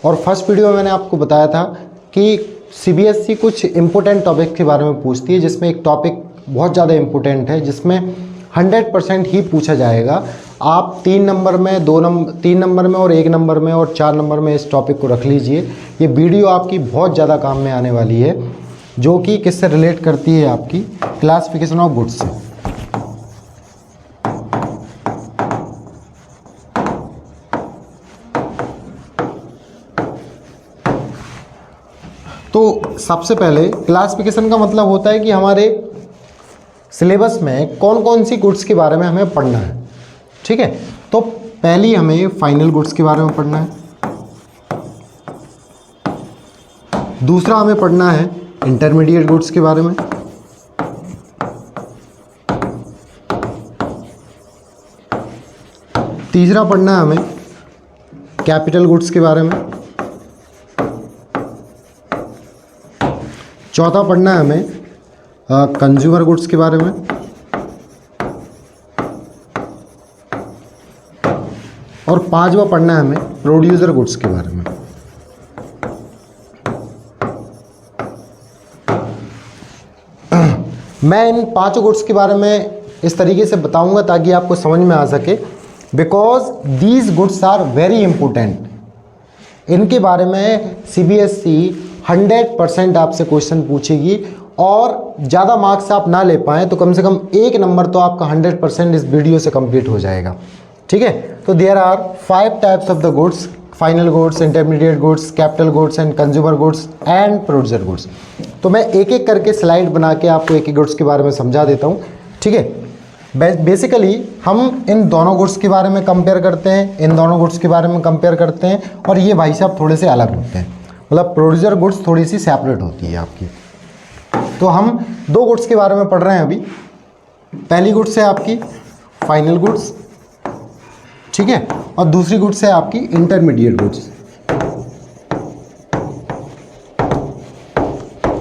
और first video में मैंने आपको बताया था कि सीबीएसई कुछ इम्पोर्टेंट टॉपिक के बारे में पूछती है, जिसमें एक टॉपिक बहुत ज़्यादा इम्पोर्टेंट है, जिसमें 100% ही पूछा जाएगा। आप 3 नंबर में, 3 नंबर में और 1 नंबर में और 4 नंबर में इस टॉपिक को रख लीजिए। ये वीडियो आपकी बहुत ज़्यादा काम में आने वाली है, जो कि किससे रिलेट करती है, आपकी क्लासिफिकेशन ऑफ गुड्स से। तो सबसे पहले क्लासिफिकेशन का मतलब होता है कि हमारे सिलेबस में कौन कौन सी गुड्स के बारे में हमें पढ़ना है। ठीक है, तो पहली हमें फाइनल गुड्स के बारे में पढ़ना है, दूसरा हमें पढ़ना है इंटरमीडिएट गुड्स के बारे में, तीसरा पढ़ना है हमें कैपिटल गुड्स के बारे में, चौथा पढ़ना है हमें कंज्यूमर गुड्स के बारे में, और पांचवा पढ़ना है हमें प्रोड्यूसर गुड्स के बारे में। मैं इन पांचों गुड्स के बारे में इस तरीके से बताऊंगा ताकि आपको समझ में आ सके, because these goods are very important. इनके बारे में सीबीएसई 100% आपसे क्वेश्चन पूछेगी, और ज़्यादा मार्क्स आप ना ले पाएँ तो कम से कम 1 नंबर तो आपका 100% इस वीडियो से कंप्लीट हो जाएगा। ठीक है, तो there are 5 types of the goods: final goods, intermediate goods, capital goods and consumer goods and producer goods. तो मैं एक एक करके स्लाइड बना के आपको एक एक गुड्स के बारे में समझा देता हूँ। ठीक है, बेसिकली हम इन दोनों गुड्स के बारे में कंपेयर करते हैं, इन दोनों गुड्स के बारे में कंपेयर करते हैं, और ये भाई साहब थोड़े से अलग होते हैं, मतलब प्रोड्यूसर गुड्स थोड़ी सी सेपरेट होती है आपकी। तो हम 2 गुड्स के बारे में पढ़ रहे हैं अभी। पहली गुड्स है आपकी फाइनल गुड्स, ठीक है, और दूसरी गुड्स है आपकी इंटरमीडिएट गुड्स।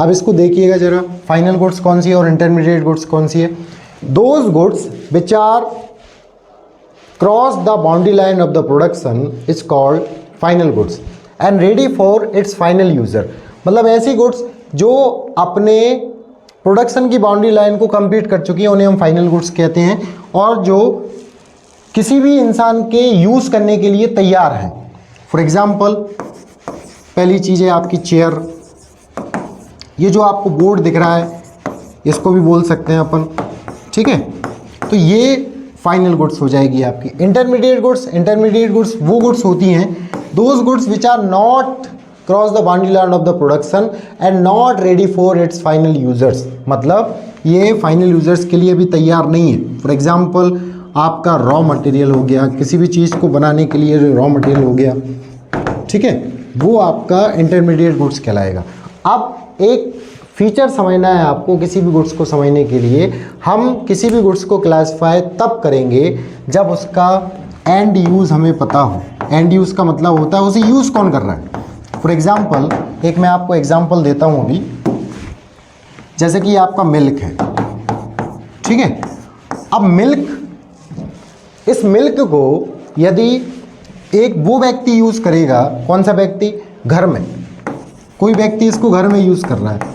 अब इसको देखिएगा जरा, फाइनल गुड्स कौन सी है और इंटरमीडिएट गुड्स कौन सी है। Those goods which are cross the boundary line of the production is called final goods and ready for its final user. मतलब ऐसी गुड्स जो अपने प्रोडक्शन की बाउंड्री लाइन को कंप्लीट कर चुकी है, उन्हें हम फाइनल गुड्स कहते हैं, और जो किसी भी इंसान के यूज़ करने के लिए तैयार है। फॉर एग्जाम्पल, पहली चीज़ है आपकी चेयर। ये जो आपको बोर्ड दिख रहा है, इसको भी बोल सकते हैं अपन। ठीक है, तो ये फाइनल गुड्स हो जाएगी आपकी। इंटरमीडिएट गुड्स वो गुड्स होती हैं, those goods which are not cross the boundary line of the production and not ready for its final users. मतलब ये फाइनल यूजर्स के लिए अभी तैयार नहीं है। फॉर एग्जाम्पल, आपका रॉ मटेरियल हो गया, किसी भी चीज़ को बनाने के लिए रॉ मटेरियल हो गया, ठीक है, वो आपका इंटरमीडिएट गुड्स कहलाएगा। अब एक फीचर समझना है आपको किसी भी गुड्स को समझने के लिए। हम किसी भी गुड्स को क्लासिफाई तब करेंगे जब उसका एंड यूज़ हमें पता हो। एंड यूज़ का मतलब होता है उसे यूज़ कौन कर रहा है। फॉर एग्जाम्पल, एक मैं आपको एग्जाम्पल देता हूँ अभी, जैसे कि आपका मिल्क है, ठीक है। अब मिल्क, इस मिल्क को यदि एक वो व्यक्ति यूज़ करेगा, कौन सा व्यक्ति, घर में कोई व्यक्ति इसको घर में यूज़ कर रहा है,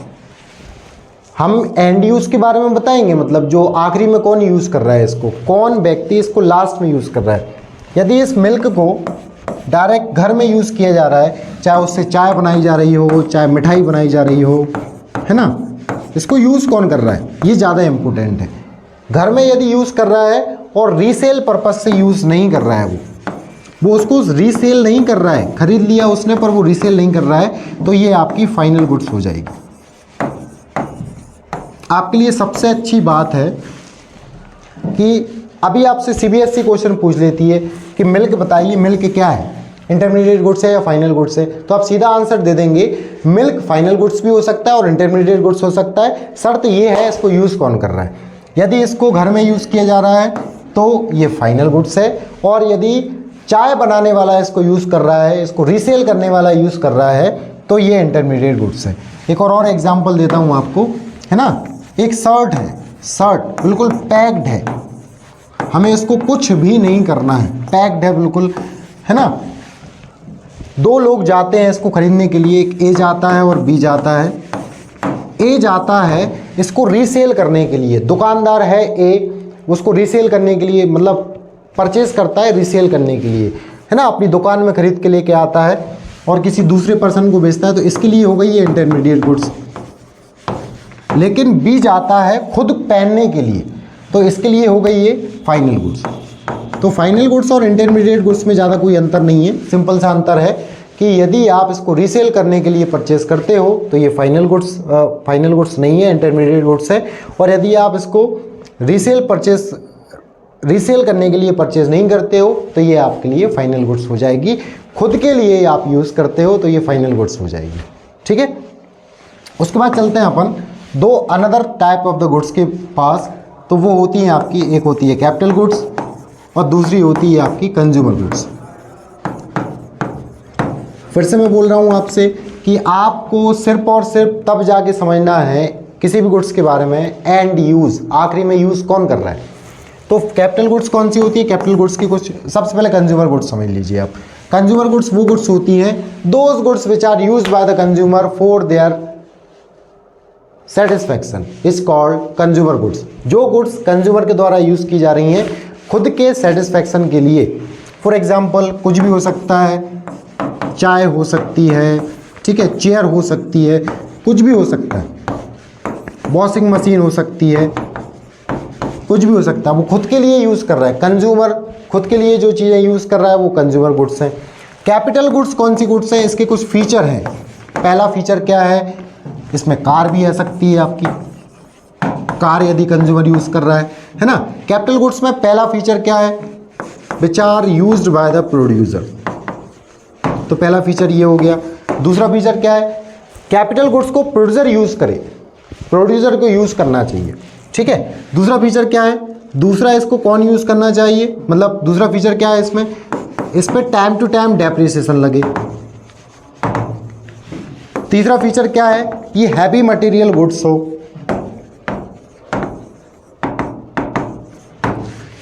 हम एंड यूज़ के बारे में बताएंगे, मतलब जो आखिरी में कौन यूज़ कर रहा है इसको, कौन व्यक्ति इसको लास्ट में यूज़ कर रहा है। यदि इस मिल्क को डायरेक्ट घर में यूज़ किया जा रहा है, चाहे उससे चाय बनाई जा रही हो, चाहे मिठाई बनाई जा रही हो, है ना, इसको यूज़ कौन कर रहा है, ये ज़्यादा इम्पोर्टेंट है। घर में यदि यूज़ कर रहा है और रीसेल पर्पस से यूज़ नहीं कर रहा है, वो उसको रीसेल नहीं कर रहा है, खरीद लिया उसने पर वो रीसेल नहीं कर रहा है, तो ये आपकी फाइनल गुड्स हो जाएगी। आपके लिए सबसे अच्छी बात है कि अभी आपसे सीबीएसई क्वेश्चन पूछ लेती है कि मिल्क बताइए, मिल्क क्या है, इंटरमीडिएट गुड्स है या फाइनल गुड्स है, तो आप सीधा आंसर दे देंगे मिल्क फाइनल गुड्स भी हो सकता है और इंटरमीडिएट गुड्स हो सकता है, शर्त ये है इसको यूज़ कौन कर रहा है। यदि इसको घर में यूज़ किया जा रहा है तो ये फाइनल गुड्स है, और यदि चाय बनाने वाला इसको यूज़ कर रहा है, इसको रीसेल करने वाला यूज़ कर रहा है, तो ये इंटरमीडिएट गुड्स है। एक और एग्जांपल देता हूँ आपको, है ना, एक शर्ट है, शर्ट बिल्कुल पैक्ड है, हमें इसको कुछ भी नहीं करना है, पैक्ड है बिल्कुल, है ना, दो लोग जाते हैं इसको खरीदने के लिए, एक ए जाता है और बी जाता है। ए जाता है इसको रीसेल करने के लिए, दुकानदार है ए, उसको रीसेल करने के लिए मतलब परचेज करता है रीसेल करने के लिए, है ना, अपनी दुकान में खरीद के लेके आता है और किसी दूसरे पर्सन को बेचता है, तो इसके लिए हो गई ये इंटरमीडिएट गुड्स। लेकिन बी जाता है खुद पहनने के लिए, तो इसके लिए हो गई ये फाइनल गुड्स। तो फाइनल गुड्स और इंटरमीडिएट गुड्स में ज़्यादा कोई अंतर नहीं है, सिंपल सा अंतर है कि यदि आप इसको रीसेल करने के लिए परचेस करते हो तो ये फाइनल गुड्स नहीं है, इंटरमीडिएट गुड्स है। और यदि आप इसको रीसेल करने के लिए परचेज नहीं करते हो तो ये आपके लिए फाइनल गुड्स हो जाएगी। खुद के लिए आप यूज़ करते हो तो ये फाइनल गुड्स हो जाएगी। ठीक है, उसके बाद चलते हैं अपन दो another type of the goods के पास। तो वो होती हैं आपकी, एक होती है कैपिटल गुड्स और दूसरी होती है आपकी कंज्यूमर गुड्स। फिर से मैं बोल रहा हूँ आपसे कि आपको सिर्फ और सिर्फ तब जाके समझना है किसी भी गुड्स के बारे में एंड यूज़, आखिरी में यूज़ कौन कर रहा है। तो कैपिटल गुड्स कौन सी होती है, कैपिटल गुड्स की कुछ, सबसे पहले कंज्यूमर गुड्स समझ लीजिए आप। कंज्यूमर गुड्स वो गुड्स होती हैं those goods which are used by the consumer for their satisfaction is called consumer goods. जो गुड्स कंज्यूमर के द्वारा यूज़ की जा रही हैं खुद के सेटिस्फैक्शन के लिए। फॉर एग्जाम्पल कुछ भी हो सकता है, चाय हो सकती है, ठीक है, चेयर हो सकती है, कुछ भी हो सकता है, वॉशिंग मशीन हो सकती है, कुछ भी हो सकता है, वो खुद के लिए यूज़ कर रहा है। कंज्यूमर खुद के लिए जो चीज़ें यूज़ कर रहा है वो कंज्यूमर गुड्स हैं। कैपिटल गुड्स कौन सी गुड्स हैं, इसके कुछ फीचर हैं। पहला फीचर क्या है, इसमें कार भी आ सकती है आपकी, कार यदि कंज्यूमर यूज़ कर रहा है ना। कैपिटल गुड्स में पहला फीचर क्या है, which are used by the producer, तो पहला फीचर ये हो गया। दूसरा फीचर क्या है, कैपिटल गुड्स को प्रोड्यूसर यूज़ करे, प्रोड्यूसर को यूज़ करना चाहिए। ठीक है, दूसरा फीचर क्या है, दूसरा इसको कौन यूज़ करना चाहिए, मतलब दूसरा फीचर क्या है इसमें, इस पर टाइम टू टाइम डेप्रिसिएशन लगे। तीसरा फीचर क्या है, ये हैवी मटेरियल गुड्स हो।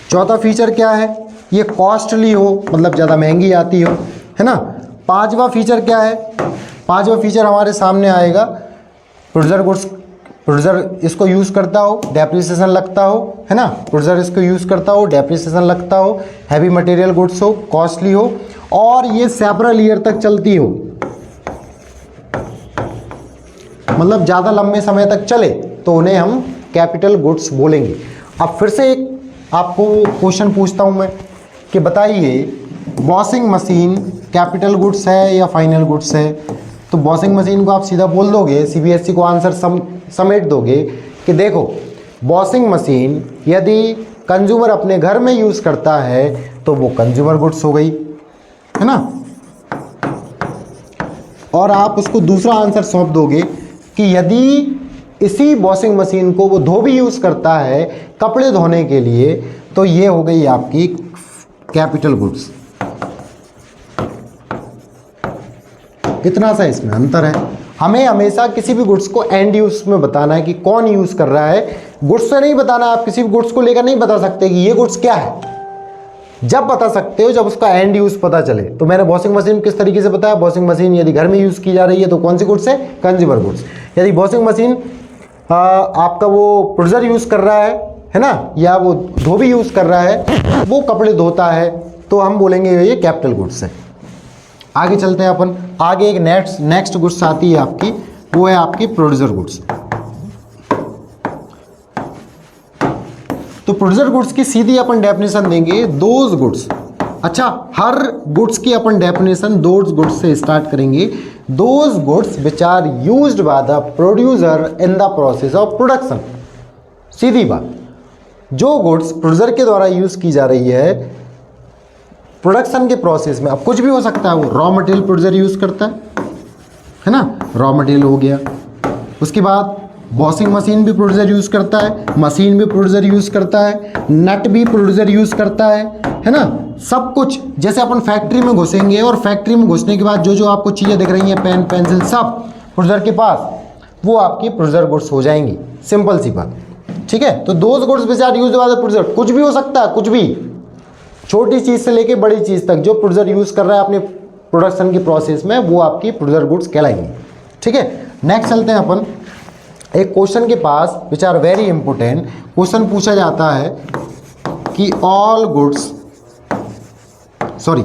चौथा फीचर क्या है, ये कॉस्टली हो, मतलब ज़्यादा महंगी आती हो, है ना। पांचवा फीचर क्या है, पांचवा फीचर हमारे सामने आएगा, प्रोड्यूसर गुड्स, प्रोड्यूसर इसको यूज़ करता हो, डेप्रिसिएशन लगता हो, है ना, प्रोड्यूसर इसको यूज़ करता हो, डेप्रिसिएशन लगता हो, हैवी मटेरियल गुड्स हो, कॉस्टली हो और ये सेवरल ईयर तक चलती हो, मतलब ज़्यादा लंबे समय तक चले तो उन्हें हम कैपिटल गुड्स बोलेंगे। अब फिर से एक आपको क्वेश्चन पूछता हूँ मैं कि बताइए वॉशिंग मशीन कैपिटल गुड्स है या फाइनल गुड्स है। तो वॉशिंग मशीन को आप सीधा बोल दोगे, सीबीएसई को आंसर समेट दोगे कि देखो वॉशिंग मशीन यदि कंज्यूमर अपने घर में यूज़ करता है तो वो कंज्यूमर गुड्स हो गई, है ना। और आप उसको दूसरा आंसर सौंप दोगे कि यदि इसी वॉशिंग मशीन को वो धोबी यूज़ करता है कपड़े धोने के लिए तो ये हो गई आपकी कैपिटल गुड्स। इतना सा इसमें अंतर है। हमें हमेशा किसी भी गुड्स को एंड यूज में बताना है कि कौन यूज़ कर रहा है, गुड्स से नहीं बताना। आप किसी भी गुड्स को लेकर नहीं बता सकते कि ये गुड्स क्या है, जब बता सकते हो जब उसका एंड यूज़ पता चले। तो मैंने वॉशिंग मशीन किस तरीके से बताया, वॉशिंग मशीन यदि घर में यूज़ की जा रही है तो कौन सी गुड्स है, कंज्यूमर गुड्स। यदि वॉशिंग मशीन आपका वो प्रोड्यूसर यूज़ कर रहा है ना, या वो धोबी यूज़ कर रहा है, वो कपड़े धोता है, तो हम बोलेंगे ये कैपिटल गुड्स है। आगे चलते हैं अपन, आगे एक नेक्स्ट गुड्स आती है आपकी, वो है आपकी प्रोड्यूसर गुड्स। तो प्रोड्यूसर गुड्स की सीधी अपन डेफिनेशन देंगे दोज गुड्स। अच्छा, हर गुड्स की अपन डेफिनेशन दोज गुड्स से स्टार्ट करेंगे। Those goods which are used by the producer in the process of production. सीधी बात, जो गुड्स प्रोड्यूसर के द्वारा यूज़ की जा रही है प्रोडक्शन के प्रोसेस में, अब कुछ भी हो सकता है, वो रॉ मटेरियल प्रोड्यूसर यूज़ करता है ना, रॉ मटेरियल हो गया। उसके बाद वॉशिंग मशीन भी प्रोड्यूसर यूज़ करता है, मशीन भी प्रोड्यूसर यूज़ करता है, नट भी प्रोड्यूसर यूज़ करता है ना। सब कुछ, जैसे अपन फैक्ट्री में घुसेंगे और फैक्ट्री में घुसने के बाद जो जो आपको चीज़ें दिख रही हैं, पेन पेंसिल सब प्रोड्यूसर के पास, वो आपकी प्रोड्यूसर गुड्स हो जाएंगी। सिंपल सी बात, ठीक है। तो those goods which are used by the producer, कुछ भी हो सकता है, कुछ भी, छोटी चीज़ से लेके बड़ी चीज़ तक जो प्रोड्यूसर यूज़ कर रहा है अपने प्रोडक्शन की प्रोसेस में, वो आपकी प्रोड्यूसर गुड्स कहलाएंगी। ठीक है, नेक्स्ट चलते हैं अपन एक क्वेश्चन के पास which are very important. Question पूछा जाता है कि all goods, sorry,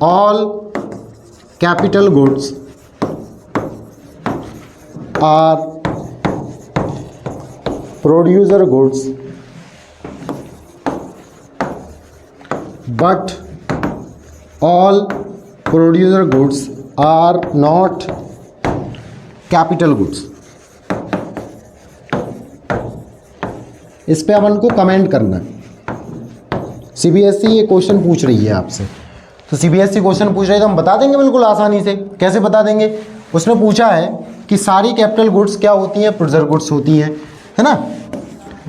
all capital goods are producer goods but all producer goods are not capital goods। इस पे अपन को कमेंट करना है। सीबीएसई ये क्वेश्चन पूछ रही है आपसे, तो सीबीएसई क्वेश्चन पूछ रही है तो हम बता देंगे बिल्कुल आसानी से। कैसे बता देंगे? उसने पूछा है कि सारी कैपिटल गुड्स क्या होती हैं? प्रोड्यूसर गुड्स होती हैं, है ना।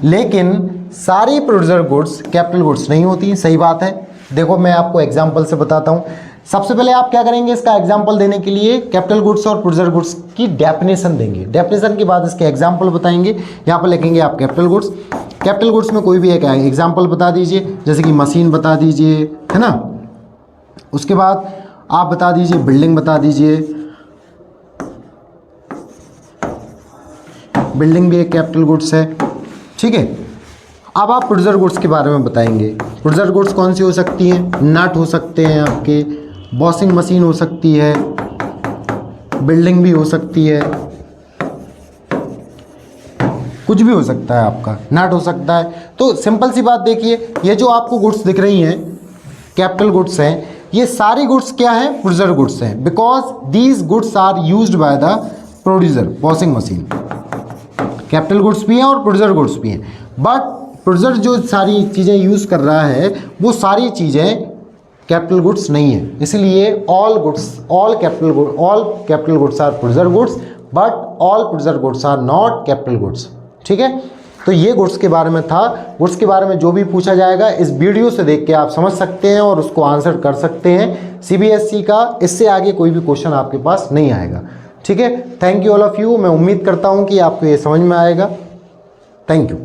लेकिन सारी प्रोड्यूसर गुड्स कैपिटल गुड्स नहीं होती। सही बात है। देखो मैं आपको एग्जांपल से बताता हूँ। सबसे पहले आप क्या करेंगे, इसका एग्जांपल देने के लिए कैपिटल गुड्स और प्रोड्यूसर गुड्स की डेफिनेशन देंगे। डेफिनेशन के बाद इसके एग्जांपल बताएंगे। यहाँ पर लिखेंगे आप कैपिटल गुड्स। कैपिटल गुड्स में कोई भी एक एग्जांपल बता दीजिए, जैसे कि मशीन बता दीजिए, है ना। उसके बाद आप बता दीजिए बिल्डिंग बता दीजिए। बिल्डिंग भी एक कैपिटल गुड्स है। ठीक है, अब आप प्रोड्यूसर गुड्स के बारे में बताएंगे। प्रोड्यूसर गुड्स कौन सी हो सकती हैं? नट हो सकते हैं आपके, वॉशिंग मशीन हो सकती है, बिल्डिंग भी हो सकती है, कुछ भी हो सकता है आपका, नट हो सकता है। तो सिंपल सी बात देखिए, ये जो आपको गुड्स दिख रही हैं कैपिटल गुड्स हैं, ये सारी गुड्स क्या हैं? प्रोड्यूसर गुड्स हैं, because these goods are used by the producer. Washing machine capital goods भी हैं और प्रोड्यूसर गुड्स भी हैं, बट प्रोड्यूसर जो सारी चीज़ें यूज़ कर रहा है वो सारी चीज़ें कैपिटल गुड्स नहीं है। इसलिए all capital goods are producer goods, but all producer goods are not capital goods. ठीक है, तो ये गुड्स के बारे में था। गुड्स के बारे में जो भी पूछा जाएगा इस वीडियो से देख के आप समझ सकते हैं और उसको आंसर कर सकते हैं। सीबीएसई का इससे आगे कोई भी क्वेश्चन आपके पास नहीं आएगा। ठीक है, thank you all of you. मैं उम्मीद करता हूँ कि आपको ये समझ में आएगा। Thank you.